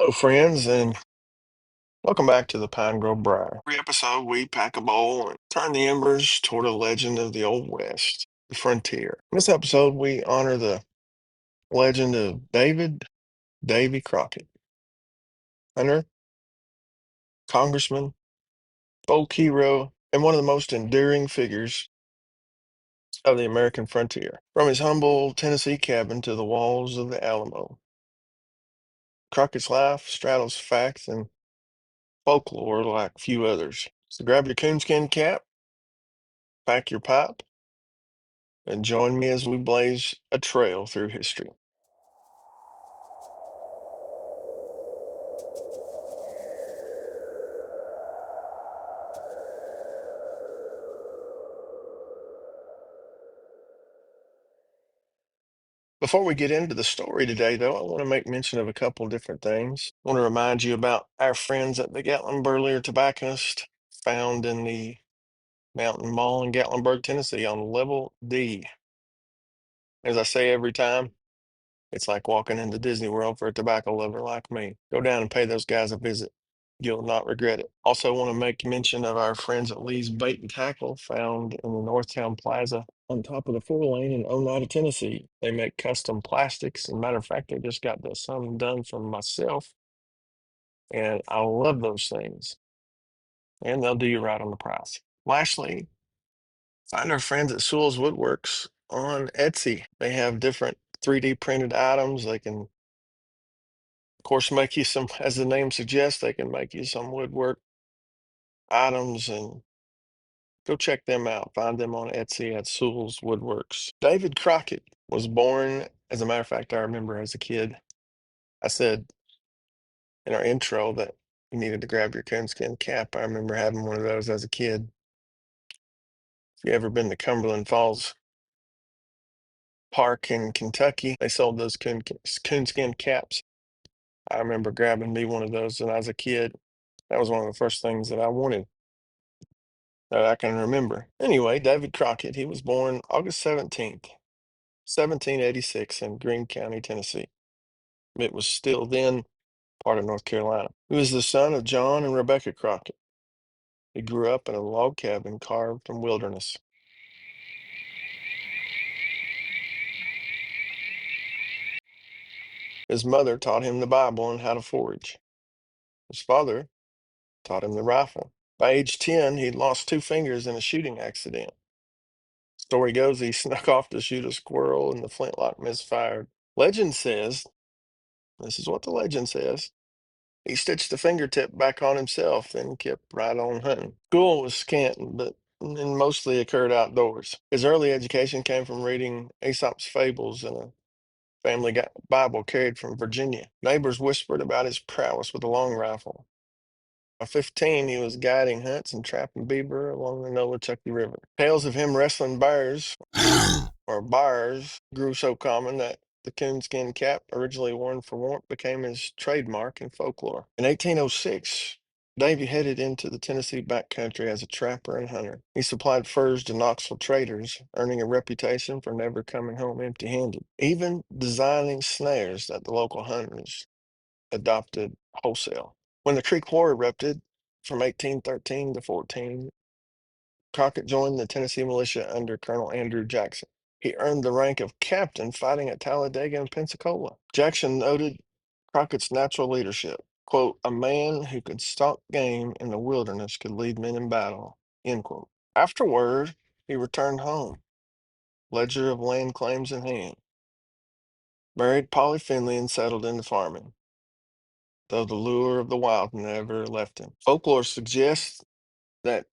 Hello, friends, and welcome back to the Pine Grove Briar. Every episode, we pack a bowl and turn the embers toward a legend of the Old West, the frontier. In this episode, we honor the legend of Davy Crockett, hunter, congressman, folk hero, and one of the most enduring figures of the American frontier. From his humble Tennessee cabin to the walls of the Alamo, Crockett's life straddles fact and folklore like few others. So grab your coonskin cap, pack your pipe, and join me as we blaze a trail through history. Before we get into the story today, though, I want to make mention of a couple different things. I want to remind you about our friends at the Gatlinburg Tobacconist, found in the Mountain Mall in Gatlinburg, Tennessee, on Level D. As I say every time, it's like walking into Disney World for a tobacco lover like me. Go down and pay those guys a visit. You'll not regret it. Also, want to make mention of our friends at Lee's Bait and Tackle, found in the Northtown Plaza on top of the 4 lane in Oneida, Tennessee. They make custom plastics. As a matter of fact, they just got some done for myself, and I love those things. And they'll do you right on the price. Lastly, find our friends at Sewell's Woodworks on Etsy. They have different 3D printed items. They can, of course, make you some, as the name suggests, they can make you some woodwork items, and go check them out. Find them on Etsy at Sewell's Woodworks. David Crockett was born, as a matter of fact, I remember as a kid, I said in our intro that you needed to grab your coonskin cap. I remember having one of those as a kid. If you ever been to Cumberland Falls Park in Kentucky, they sold those coonskin caps. I remember grabbing me one of those when I was a kid. That was one of the first things that I wanted that I can remember. Anyway, David Crockett, he was born August 17th, 1786 in Greene County, Tennessee. It was still then part of North Carolina. He was the son of John and Rebecca Crockett. He grew up in a log cabin carved from wilderness. His mother taught him the Bible and how to forage. His father taught him the rifle. By age 10, he'd lost 2 fingers in a shooting accident. Story goes he snuck off to shoot a squirrel and the flintlock misfired. Legend says, this is what the legend says, he stitched the fingertip back on himself, then kept right on hunting. School was scant, but and mostly occurred outdoors. His early education came from reading Aesop's fables and a family Bible carried from Virginia. Neighbors whispered about his prowess with a long rifle. By 15, he was guiding hunts and trapping beaver along the Nolechucky River. Tales of him wrestling bears or bars grew so common that the coonskin cap, originally worn for warmth, became his trademark in folklore. In 1806, Davy headed into the Tennessee backcountry as a trapper and hunter. He supplied furs to Knoxville traders, earning a reputation for never coming home empty-handed, even designing snares that the local hunters adopted wholesale. When the Creek War erupted from 1813 to 14, Crockett joined the Tennessee militia under Colonel Andrew Jackson. He earned the rank of captain fighting at Talladega and Pensacola. Jackson noted Crockett's natural leadership. Quote, a man who could stalk game in the wilderness could lead men in battle, end quote. Afterward, he returned home, ledger of land claims in hand, married Polly Finley and settled into farming, though the lure of the wild never left him. Folklore suggests that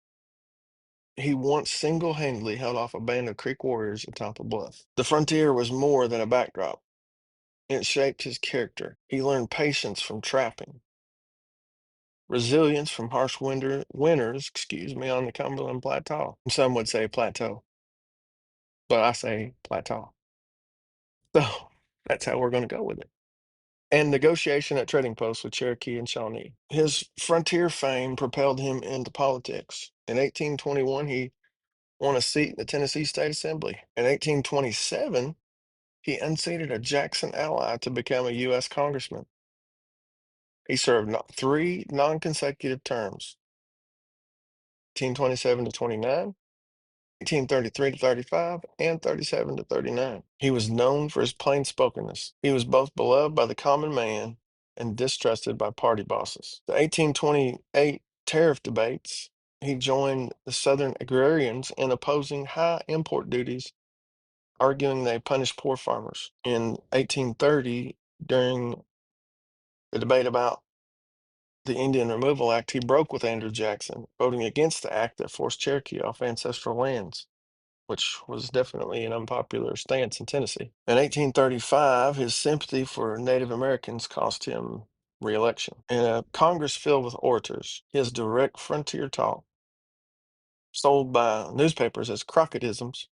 he once single-handedly held off a band of Creek warriors atop a bluff. The frontier was more than a backdrop. It shaped his character. He learned patience from trapping, resilience from harsh winters, on the Cumberland Plateau. Some would say plateau, but I say plateau. So that's how we're going to go with it. And negotiation at trading posts with Cherokee and Shawnee. His frontier fame propelled him into politics. In 1821, he won a seat in the Tennessee State Assembly. In 1827, he unseated a Jackson ally to become a U.S. congressman. He served three non-consecutive terms, 1827 to 29, 1833 to 35, and 37 to 39. He was known for his plain-spokenness. He was both beloved by the common man and distrusted by party bosses. The 1828 tariff debates, he joined the Southern agrarians in opposing high import duties, arguing they punished poor farmers. In 1830, during the debate about the Indian Removal Act, he broke with Andrew Jackson, voting against the act that forced Cherokee off ancestral lands, which was definitely an unpopular stance in Tennessee. In 1835, his sympathy for Native Americans cost him re-election. In a Congress filled with orators, his direct frontier talk, sold by newspapers as Crockettisms,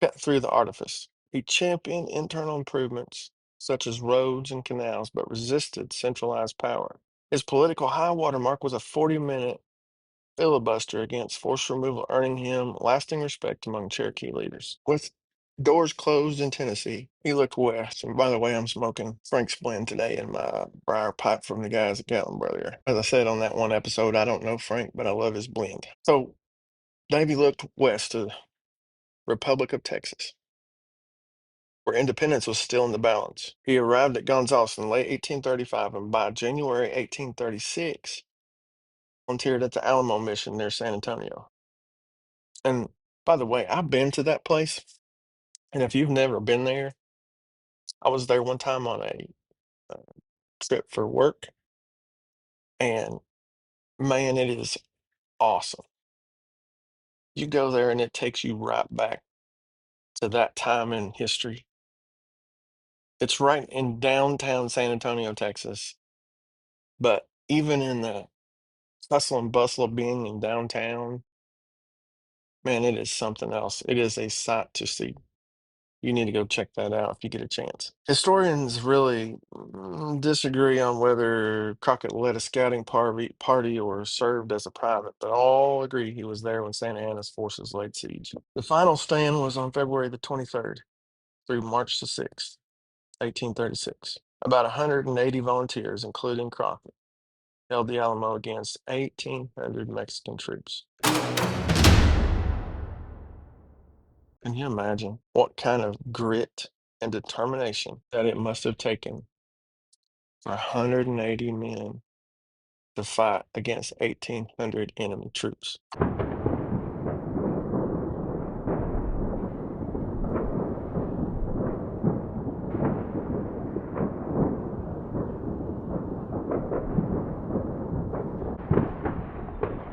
cut through the artifice. He championed internal improvements such as roads and canals, but resisted centralized power. His political high water mark was a 40-minute filibuster against forced removal, earning him lasting respect among Cherokee leaders. With doors closed in Tennessee, he looked west. And by the way, I'm smoking Frank's blend today in my briar pipe from the guys at Gatlinburg earlier. As I said on that one episode, I don't know Frank, but I love his blend. So Davy looked west to the Republic of Texas, where independence was still in the balance. He arrived at Gonzales in late 1835, and by January 1836, volunteered at the Alamo Mission near San Antonio. And by the way, I've been to that place, and if you've never been there, I was there one time on a uh, trip for work, and man, it is awesome. You go there, and it takes you right back to that time in history. It's right in downtown San Antonio, Texas, but even in the hustle and bustle of being in downtown, man, it is something else. It is a sight to see. You need to go check that out if you get a chance. Historians really disagree on whether Crockett led a scouting party or served as a private, but all agree he was there when Santa Anna's forces laid siege. The final stand was on February the 23rd through March the 6th, 1836. About 180 volunteers, including Crockett, held the Alamo against 1,800 Mexican troops. Can you imagine what kind of grit and determination that it must have taken for 180 men to fight against 1,800 enemy troops?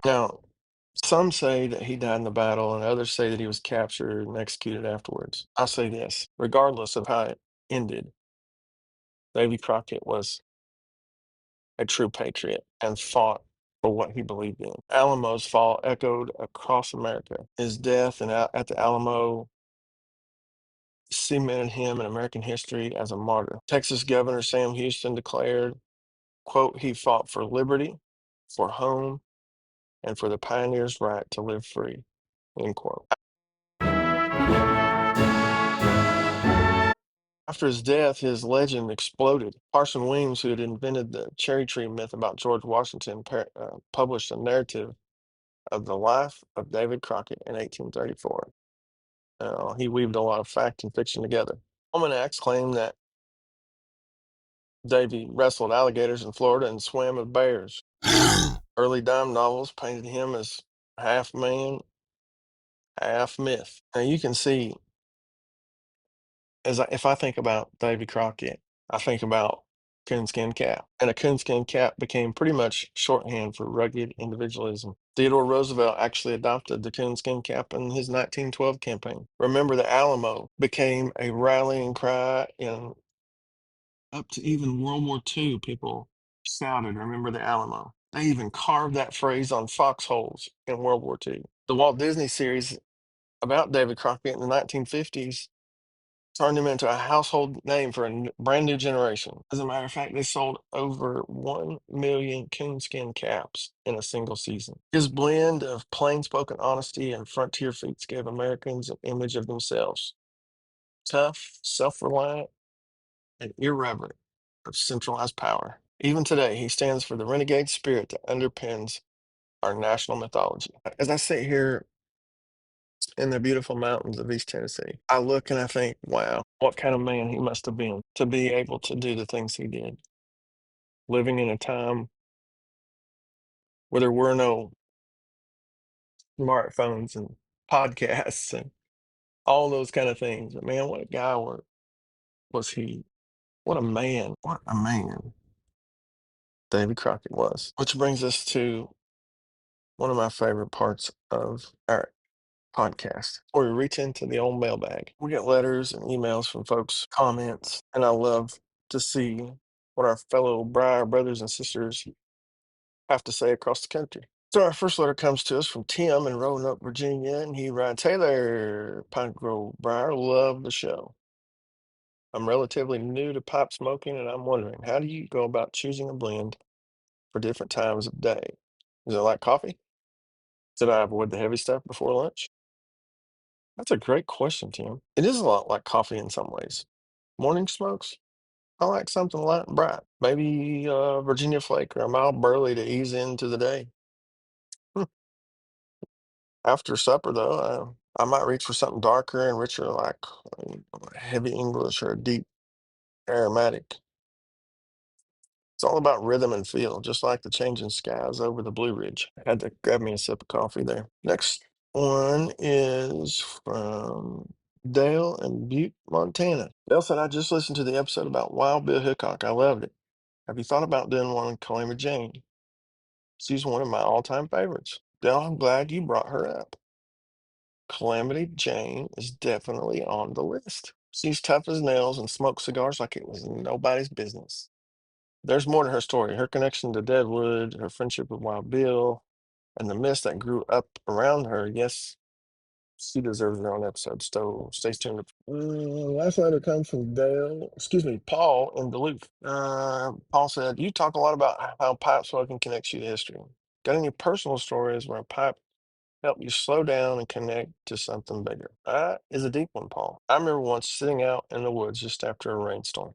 Now, some say that he died in the battle, and others say that he was captured and executed afterwards. I'll say this, regardless of how it ended, Davy Crockett was a true patriot and fought for what he believed in. Alamo's fall echoed across America. His death at the Alamo cemented him in American history as a martyr. Texas Governor Sam Houston declared, quote, he fought for liberty, for home, and for the pioneer's right to live free, end quote. After his death, his legend exploded. Parson Weems, who had invented the cherry tree myth about George Washington, published a narrative of the life of David Crockett in 1834. He weaved a lot of fact and fiction together. Almanacs claim that Davy wrestled alligators in Florida and swam with bears. Early dime novels painted him as half man, half myth. Now you can see, if I think about Davy Crockett, I think about coonskin cap, and a coonskin cap became pretty much shorthand for rugged individualism. Theodore Roosevelt actually adopted the coonskin cap in his 1912 campaign. Remember the Alamo became a rallying cry in up to even World War II. People shouted, "Remember the Alamo." They even carved that phrase on foxholes in World War II. The Walt Disney series about David Crockett in the 1950s turned him into a household name for a brand new generation. As a matter of fact, they sold over 1 million coonskin caps in a single season. His blend of plain spoken honesty and frontier feats gave Americans an image of themselves tough, self reliant, and irreverent of centralized power. Even today, he stands for the renegade spirit that underpins our national mythology. As I sit here in the beautiful mountains of East Tennessee, I look and I think, wow, what kind of man he must have been to be able to do the things he did, living in a time where there were no smartphones and podcasts and all those kind of things. But man, what a guy was he? What a man. What a man Davy Crockett was. Which brings us to one of my favorite parts of our podcast, where we reach into the old mailbag. We get letters and emails from folks, comments, and I love to see what our fellow Briar brothers and sisters have to say across the country. So our first letter comes to us from Tim in Roanoke, Virginia, and he writes, "Hey there, Pine Grove Briar, love the show. I'm relatively new to pipe smoking, and I'm wondering, how do you go about choosing a blend for different times of day? Is it like coffee? Should I avoid the heavy stuff before lunch?" That's a great question, Tim. It is a lot like coffee in some ways. Morning smokes, I like something light and bright, maybe Virginia Flake or a mild burley to ease into the day. Hmm. After supper, though, I might reach for something darker and richer, like heavy English or a deep aromatic. It's all about rhythm and feel, just like the changing skies over the Blue Ridge. I had to grab me a sip of coffee there. Next one is from Dale in Butte, Montana. Dale said, "I just listened to the episode about Wild Bill Hickok. I loved it. Have you thought about doing one on Calamity Jane? She's one of my all-time favorites." Dale, I'm glad you brought her up. Calamity Jane is definitely on the list. She's tough as nails and smokes cigars like it was nobody's business. There's more to her story. Her connection to Deadwood, her friendship with Wild Bill, and the mist that grew up around her. Yes, she deserves her own episode. So stay tuned. Last letter comes from Paul in Duluth. Paul said, "You talk a lot about how pipe smoking connects you to history. Got any personal stories where a pipe helped you slow down and connect to something bigger?" That is a deep one, Paul. I remember once sitting out in the woods just after a rainstorm.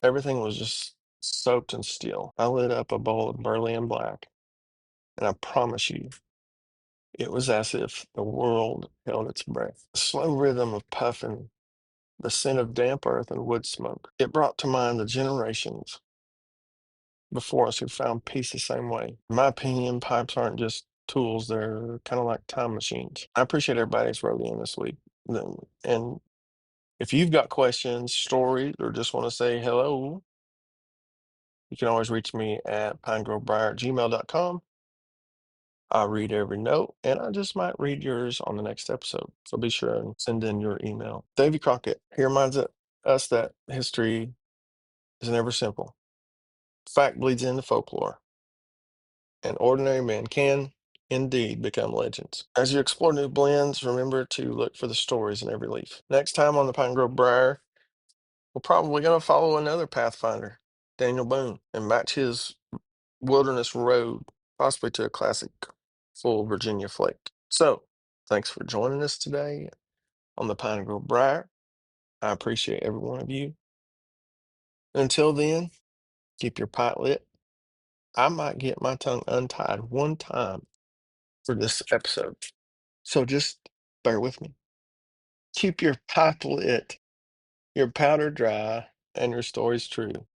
Everything was just soaked in steel. I lit up a bowl of burley and black, and I promise you, it was as if the world held its breath. The slow rhythm of puffing, the scent of damp earth and wood smoke. It brought to mind the generations before us who found peace the same way. In my opinion, pipes aren't just tools, they're kind of like time machines. I appreciate everybody's wrote in this week. And if you've got questions, stories, or just want to say hello, you can always reach me at pinegrovebriar@gmail.com. I read every note, and I just might read yours on the next episode. So be sure and send in your email. Davy Crockett, he reminds us that history is never simple. Fact bleeds into folklore, and ordinary men can indeed become legends. As you explore new blends, remember to look for the stories in every leaf. Next time on the Pine Grove Briar, we're probably going to follow another Pathfinder, Daniel Boone, and match his wilderness road, possibly to a classic full Virginia flake. So, thanks for joining us today on the Pine Grove Briar. I appreciate every one of you. Until then, keep your pipe lit. I might get my tongue untied one time for this episode. So just bear with me. Keep your pipe lit, your powder dry, and your stories true.